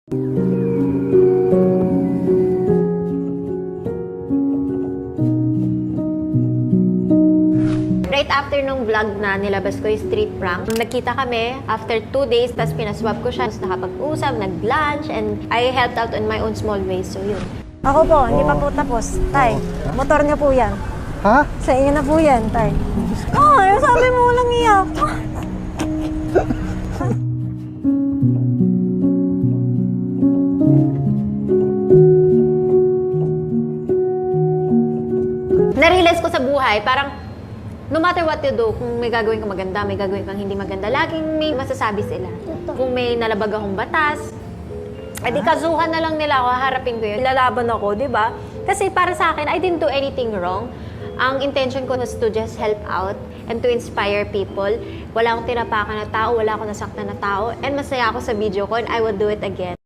Right after nung vlog na nilabas ko yung street prank, nagkita kami after 2 days, tapos pinaswab ko siya, tapos nakapag-usap, nag-lunch, and I helped out in my own small ways, so yun. Ako po, hindi pa po tapos. Tay, motor niyo po yan. Ha? Sa inyo na po yan, Tay. Ay, sabi mo walang iyak. Na-realize ko sa buhay, parang no matter what you do, kung may gagawin kang maganda, may gagawin kang hindi maganda, laging may masasabi sila. Kung may nalabag akong batas, edi kasuhan na lang nila ako, harapin ko yun. Lalaban ako, di ba? Kasi para sa akin, I didn't do anything wrong. Ang intention ko was to just help out and to inspire people. Wala akong tinapakan na tao, wala akong nasaktan na tao, and masaya ako sa video ko, and I will do it again.